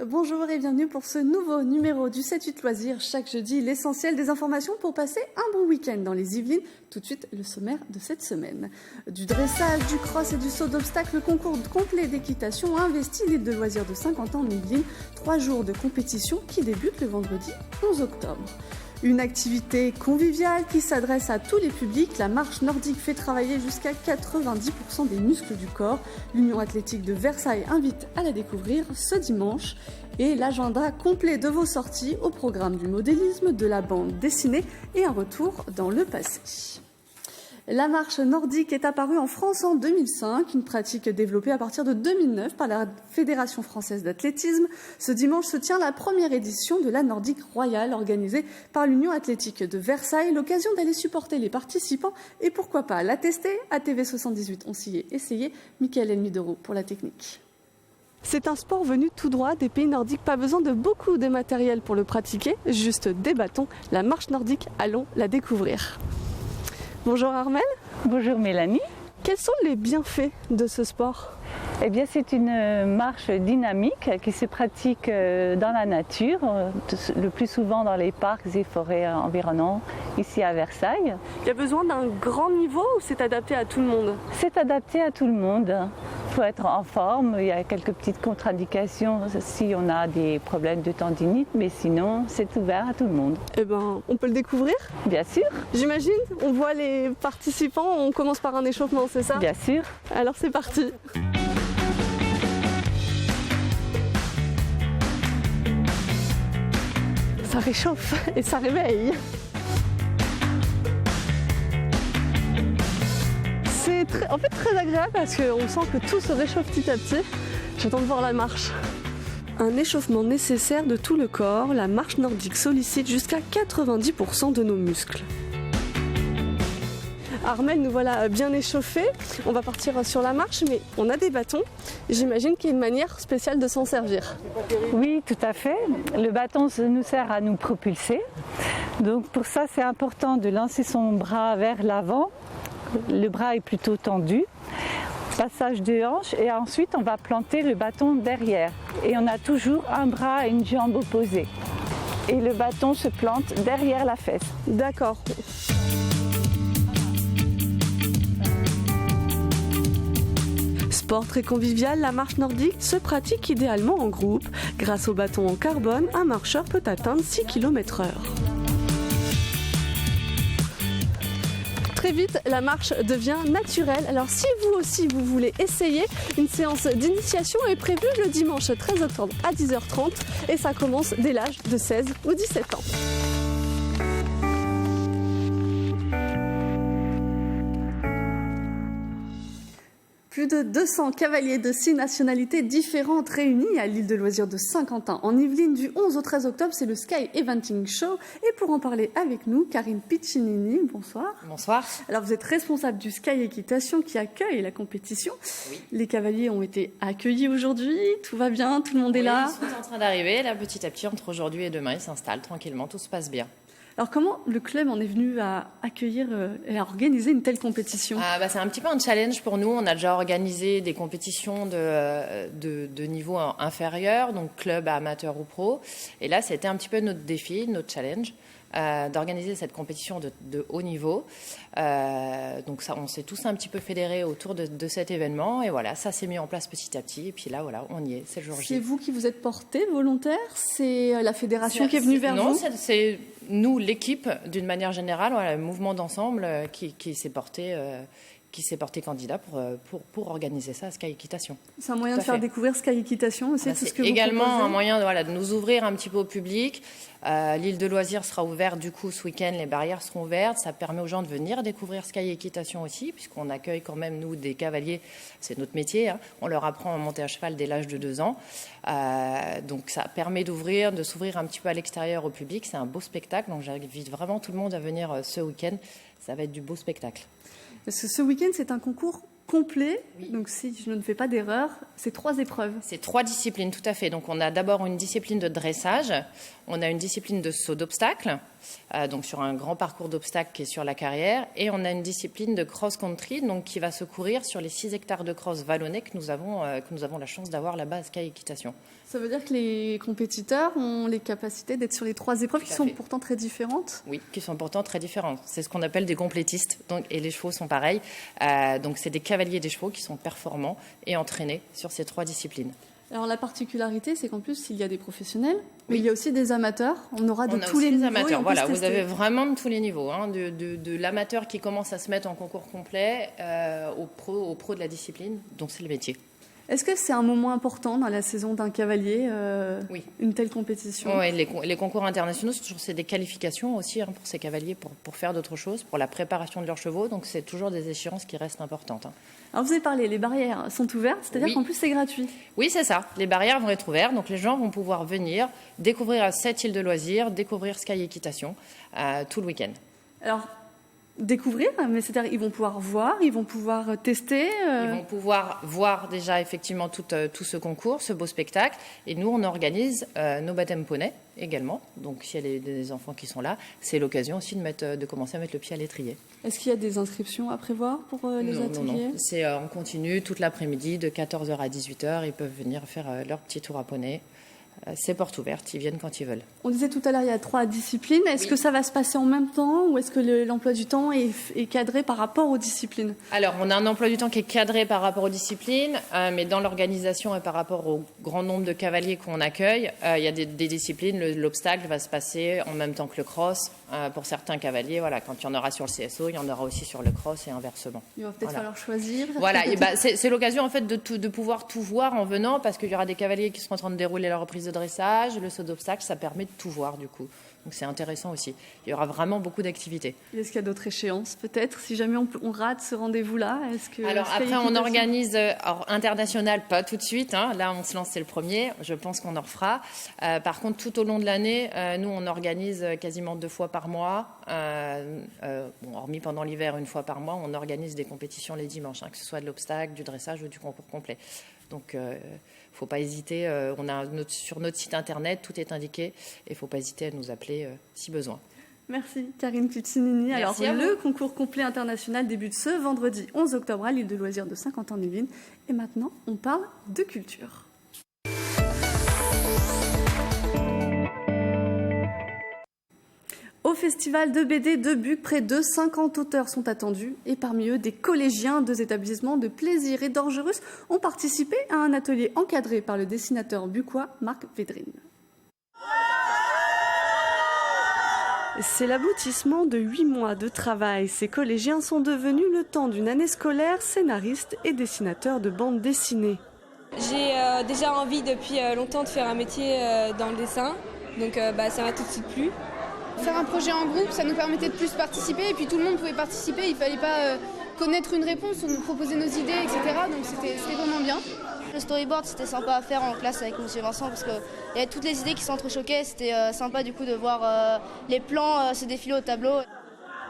Bonjour et bienvenue pour ce nouveau numéro du 7-8 Loisirs. Chaque jeudi, l'essentiel des informations pour passer un bon week-end dans les Yvelines. Tout de suite, le sommaire de cette semaine. Du dressage, du cross et du saut d'obstacles, le concours complet d'équitation a investi l'île de loisirs de Saint-Quentin en Yvelines. 3 jours de compétition qui débutent le vendredi 11 octobre. Une activité conviviale qui s'adresse à tous les publics. La marche nordique fait travailler jusqu'à 90% des muscles du corps. L'Union athlétique de Versailles invite à la découvrir ce dimanche. Et l'agenda complet de vos sorties au programme du modélisme, de la bande dessinée et un retour dans le passé. La marche nordique est apparue en France en 2005, une pratique développée à partir de 2009 par la Fédération française d'athlétisme. Ce dimanche se tient la première édition de la Nordique Royale organisée par l'Union athlétique de Versailles. L'occasion d'aller supporter les participants et pourquoi pas la tester. À TV78, on s'y est essayé. Michael Elmidoro pour la technique. C'est un sport venu tout droit des pays nordiques, pas besoin de beaucoup de matériel pour le pratiquer, juste des bâtons. La marche nordique, allons la découvrir. Bonjour Armelle. Bonjour Mélanie. Quels sont les bienfaits de ce sport ? Eh bien, c'est une marche dynamique qui se pratique dans la nature, le plus souvent dans les parcs et forêts environnants, ici à Versailles. Il y a besoin d'un grand niveau ou c'est adapté à tout le monde ? C'est adapté à tout le monde. Il faut être en forme, il y a quelques petites contre-indications si on a des problèmes de tendinite, mais sinon c'est ouvert à tout le monde. Eh ben, on peut le découvrir ? Bien sûr. J'imagine, on voit les participants, on commence par un échauffement, c'est ça ? Bien sûr. Alors c'est parti. Ça réchauffe et ça réveille. C'est très agréable parce qu'on sent que tout se réchauffe petit à petit. J'attends de voir la marche. Un échauffement nécessaire de tout le corps, la marche nordique sollicite jusqu'à 90% de nos muscles. Armelle, nous voilà bien échauffés. On va partir sur la marche, mais on a des bâtons. J'imagine qu'il y a une manière spéciale de s'en servir. Oui, tout à fait. Le bâton nous sert à nous propulser. Donc pour ça, c'est important de lancer son bras vers l'avant. Le bras est plutôt tendu. Passage de hanche et ensuite on va planter le bâton derrière. Et on a toujours un bras et une jambe opposée. Et le bâton se plante derrière la fesse. D'accord. Sport très convivial, la marche nordique se pratique idéalement en groupe. Grâce au bâton en carbone, un marcheur peut atteindre 6 km/h. Très vite, la marche devient naturelle. Alors si vous aussi vous voulez essayer, une séance d'initiation est prévue le dimanche 13 octobre à 10h30 et ça commence dès l'âge de 16 ou 17 ans. Plus de 200 cavaliers de 6 nationalités différentes réunis à l'île de loisirs de Saint-Quentin en Yvelines du 11 au 13 octobre. C'est le Sky Eventing Show. Et pour en parler avec nous, Karine Piccinini, bonsoir. Bonsoir. Alors vous êtes responsable du Sky Équitation qui accueille la compétition. Oui. Les cavaliers ont été accueillis aujourd'hui, tout va bien, tout le monde est là. Ils sont en train d'arriver, là petit à petit, entre aujourd'hui et demain, ils s'installent tranquillement, tout se passe bien. Alors comment le club en est venu à accueillir et à organiser une telle compétition ? C'est un petit peu un challenge pour nous. On a déjà organisé des compétitions de niveau inférieur, donc club, amateur ou pro. Et là, c'était un petit peu notre défi, notre challenge, d'organiser cette compétition de haut niveau. Donc ça, on s'est tous un petit peu fédérés autour de cet événement. Et voilà, ça s'est mis en place petit à petit. Et puis là, voilà, on y est, c'est le jour J. C'est vous qui vous êtes porté volontaire ? C'est la fédération qui est venue vers vous ? Non, c'est nous, l'équipe, d'une manière générale, voilà, le mouvement d'ensemble qui s'est porté candidat pour organiser ça à Sky Équitation. C'est un moyen de faire découvrir Sky Équitation aussi, tout ce que vous également proposez. Un moyen de nous ouvrir un petit peu au public. L'île de loisirs sera ouverte du coup ce week-end, les barrières seront ouvertes. Ça permet aux gens de venir découvrir Sky Équitation aussi, puisqu'on accueille quand même, nous, des cavaliers. C'est notre métier. On leur apprend à monter à cheval dès l'âge de 2 ans. Donc ça permet de s'ouvrir un petit peu à l'extérieur au public. C'est un beau spectacle. Donc j'invite vraiment tout le monde à venir ce week-end. Ça va être du beau spectacle. Parce que ce week-end, c'est un concours complet. Oui. Donc si je ne fais pas d'erreur, c'est 3 épreuves. C'est 3 disciplines, tout à fait. Donc on a d'abord une discipline de dressage, on a une discipline de saut d'obstacles, donc sur un grand parcours d'obstacles qui est sur la carrière, et on a une discipline de cross-country, donc qui va se courir sur les 6 hectares de cross vallonnés que nous avons la chance d'avoir là-bas à Sky Équitation. Ça veut dire que les compétiteurs ont les capacités d'être sur les 3 épreuves qui sont pourtant très différentes? Oui, qui sont pourtant très différentes. C'est ce qu'on appelle des complétistes, donc, et les chevaux sont pareils. Donc c'est des cavaliers des chevaux qui sont performants et entraînés sur ces 3 disciplines. Alors la particularité, c'est qu'en plus, il y a des professionnels, mais il y a aussi des amateurs. On aura de tous les niveaux. Amateurs. Voilà, vous avez vraiment de tous les niveaux, hein, de l'amateur qui commence à se mettre en concours complet au pro de la discipline, dont c'est le métier. Est-ce que c'est un moment important dans la saison d'un cavalier, oui. Une telle compétition? Oui, les concours internationaux, c'est des qualifications aussi pour ces cavaliers pour faire d'autres choses, pour la préparation de leurs chevaux. Donc c'est toujours des échéances qui restent importantes. Hein. Alors vous avez parlé, les barrières sont ouvertes, c'est-à-dire qu'en plus c'est gratuit. Oui, c'est ça. Les barrières vont être ouvertes, donc les gens vont pouvoir venir découvrir cette île de loisirs, découvrir Sky Équitation tout le week-end. Alors, découvrir, mais c'est-à-dire ils vont pouvoir voir, ils vont pouvoir tester. Ils vont pouvoir voir déjà effectivement tout ce concours, ce beau spectacle. Et nous, on organise nos baptêmes poney également. Donc s'il y a des enfants qui sont là, c'est l'occasion aussi de commencer à mettre le pied à l'étrier. Est-ce qu'il y a des inscriptions à prévoir pour les ateliers? Non. C'est en continu toute l'après-midi de 14h à 18h. Ils peuvent venir faire leur petit tour à poney. C'est porte ouverte, ils viennent quand ils veulent. On disait tout à l'heure, il y a 3 disciplines. Est-ce que ça va se passer en même temps ou est-ce que l'emploi du temps est cadré par rapport aux disciplines? Alors, on a un emploi du temps qui est cadré par rapport aux disciplines, mais dans l'organisation et par rapport au grand nombre de cavaliers qu'on accueille, il y a des disciplines. L'obstacle va se passer en même temps que le cross. Pour certains cavaliers, voilà, quand il y en aura sur le CSO, il y en aura aussi sur le cross et inversement. Il va peut-être falloir choisir. Voilà, c'est l'occasion en fait de pouvoir tout voir en venant, parce qu'il y aura des cavaliers qui seront en train de dérouler leur reprise de dressage, le saut d'obstacle, ça permet de tout voir du coup. Donc c'est intéressant aussi. Il y aura vraiment beaucoup d'activités. Est-ce qu'il y a d'autres échéances peut-être? Si jamais on rate ce rendez-vous-là, Alors après on organise international, pas tout de suite. Hein. Là on se lance, c'est le premier. Je pense qu'on en refera. Par contre tout au long de l'année, nous on organise quasiment 2 fois par mois. Hormis pendant l'hiver 1 fois par mois, on organise des compétitions les dimanches, que ce soit de l'obstacle, du dressage ou du concours complet. Donc faut pas hésiter, sur notre site internet, tout est indiqué et il ne faut pas hésiter à nous appeler si besoin. Merci Karine Piccinini. Alors le concours complet international débute ce vendredi 11 octobre à l'île de loisirs de Saint-Quentin-en-Yvelines. Et maintenant, on parle de culture. Au festival de BD de Buc, près de 50 auteurs sont attendus et parmi eux, des collégiens, 2 établissements de Plaisir et d'Orgerus ont participé à un atelier encadré par le dessinateur bucquois Marc Védrine. C'est l'aboutissement de 8 mois de travail. Ces collégiens sont devenus, le temps d'une année scolaire, scénaristes et dessinateurs de bandes dessinées. J'ai déjà envie depuis longtemps de faire un métier dans le dessin, donc ça m'a tout de suite plu. Faire un projet en groupe, ça nous permettait de plus participer et puis tout le monde pouvait participer, il ne fallait pas connaître une réponse, on nous proposait nos idées, etc. Donc c'était vraiment bien. Le storyboard, c'était sympa à faire en classe avec M. Vincent parce qu'il y avait toutes les idées qui s'entrechoquaient, c'était sympa du coup de voir les plans se défiler au tableau.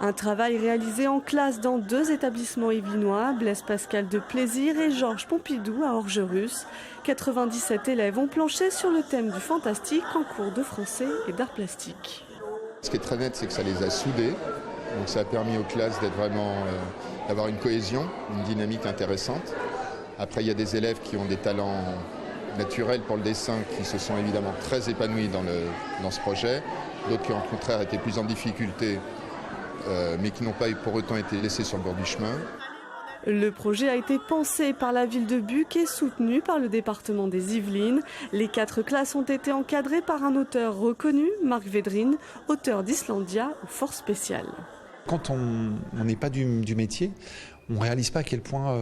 Un travail réalisé en classe dans 2 établissements yvelinois, Blaise Pascal de Plaisir et Georges Pompidou à Orgerus. 97 élèves ont planché sur le thème du fantastique en cours de français et d'art plastique. Ce qui est très net, c'est que ça les a soudés. Donc ça a permis aux classes d'avoir une cohésion, une dynamique intéressante. Après, il y a des élèves qui ont des talents naturels pour le dessin, qui se sont évidemment très épanouis dans ce projet. D'autres qui, au contraire, étaient plus en difficulté, mais qui n'ont pas pour autant été laissés sur le bord du chemin. Le projet a été pensé par la ville de Buc et soutenu par le département des Yvelines. Les 4 classes ont été encadrées par un auteur reconnu, Marc Védrine, auteur d'Islandia ou Force spéciale. Quand on n'est pas du métier, on ne réalise pas à quel point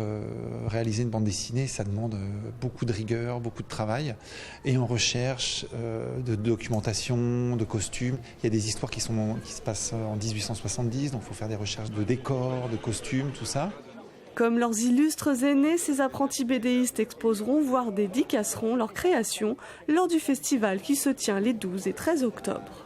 réaliser une bande dessinée, ça demande beaucoup de rigueur, beaucoup de travail. Et en recherche de documentation, de costumes. Il y a des histoires qui se passent en 1870, donc il faut faire des recherches de décors, de costumes, tout ça. Comme leurs illustres aînés, ces apprentis BDistes exposeront, voire dédicaceront leurs créations lors du festival qui se tient les 12 et 13 octobre.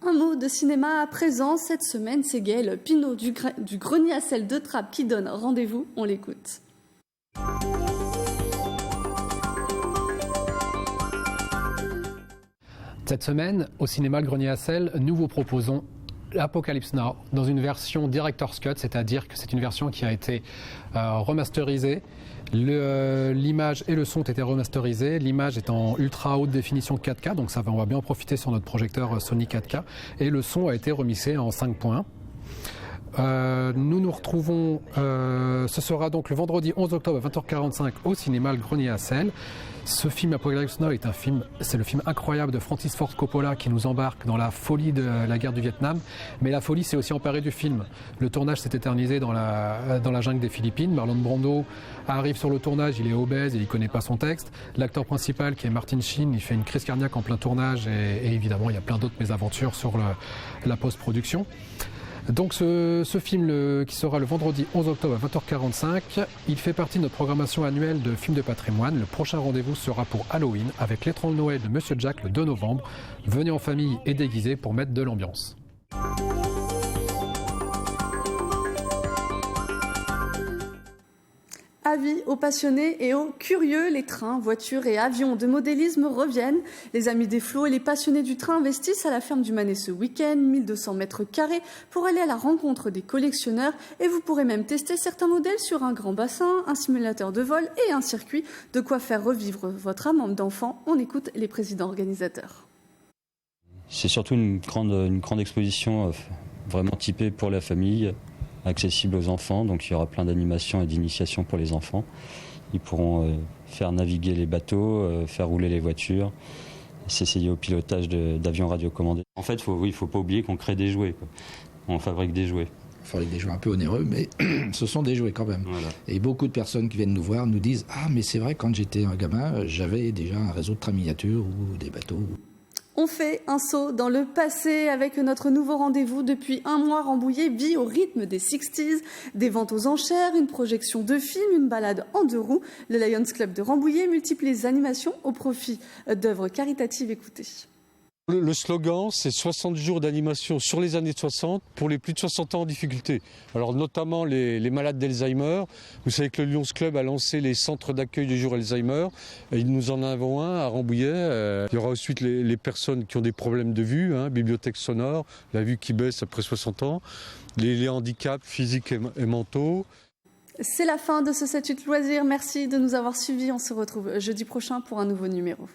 Un mot de cinéma à présent. Cette semaine, c'est Gaël Pinault du Grenier à sel de Trappes qui donne rendez-vous. On l'écoute. Cette semaine, au cinéma Le Grenier à sel, nous vous proposons Apocalypse Now dans une version Director's Cut, c'est-à-dire que c'est une version qui a été remasterisée. L'image et le son ont été remasterisés. L'image est en ultra haute définition 4K, donc on va bien en profiter sur notre projecteur Sony 4K. Et le son a été remixé en 5 points. Nous nous retrouvons, ce sera donc le vendredi 11 octobre à 20h45 au cinéma Le Grenier à sel. Ce film Apocalypse Now c'est le film incroyable de Francis Ford Coppola qui nous embarque dans la folie de la guerre du Vietnam. Mais la folie s'est aussi emparée du film. Le tournage s'est éternisé dans la jungle des Philippines. Marlon Brando arrive sur le tournage, il est obèse et il ne connaît pas son texte. L'acteur principal qui est Martin Sheen, il fait une crise cardiaque en plein tournage et évidemment il y a plein d'autres mésaventures sur la post-production. Donc ce film qui sera le vendredi 11 octobre à 20h45, il fait partie de notre programmation annuelle de films de patrimoine. Le prochain rendez-vous sera pour Halloween avec l'étrange Noël de Monsieur Jack le 2 novembre. Venez en famille et déguisés pour mettre de l'ambiance. Avis aux passionnés et aux curieux, les trains, voitures et avions de modélisme reviennent. Les amis des flots et les passionnés du train investissent à la ferme du Manet ce week-end, 1200 mètres carrés, pour aller à la rencontre des collectionneurs. Et vous pourrez même tester certains modèles sur un grand bassin, un simulateur de vol et un circuit. De quoi faire revivre votre âme d'enfant. On écoute les présidents organisateurs. C'est surtout une grande exposition vraiment typée pour la famille, accessible aux enfants, donc il y aura plein d'animations et d'initiations pour les enfants. Ils pourront faire naviguer les bateaux, faire rouler les voitures, s'essayer au pilotage d'avions radiocommandés. En fait, il ne faut pas oublier qu'on crée des jouets, quoi. On fabrique des jouets. Il fabrique des jouets un peu onéreux, mais ce sont des jouets quand même. Voilà. Et beaucoup de personnes qui viennent nous voir nous disent « Ah, mais c'est vrai, quand j'étais un gamin, j'avais déjà un réseau de trains miniatures ou des bateaux. » On fait un saut dans le passé avec notre nouveau rendez-vous. Depuis un mois, Rambouillet vit au rythme des 60s. Des ventes aux enchères, une projection de films, une balade en 2 roues. Le Lions Club de Rambouillet multiplie les animations au profit d'œuvres caritatives. Écoutez. Le slogan, c'est 60 jours d'animation sur les années 60 pour les plus de 60 ans en difficulté. Alors notamment les malades d'Alzheimer. Vous savez que le Lions Club a lancé les centres d'accueil du jour Alzheimer. Et nous en avons un à Rambouillet. Il y aura ensuite les personnes qui ont des problèmes de vue, bibliothèque sonore, la vue qui baisse après 60 ans, les handicaps physiques et mentaux. C'est la fin de ce 7-8 loisirs. Merci de nous avoir suivis. On se retrouve jeudi prochain pour un nouveau numéro.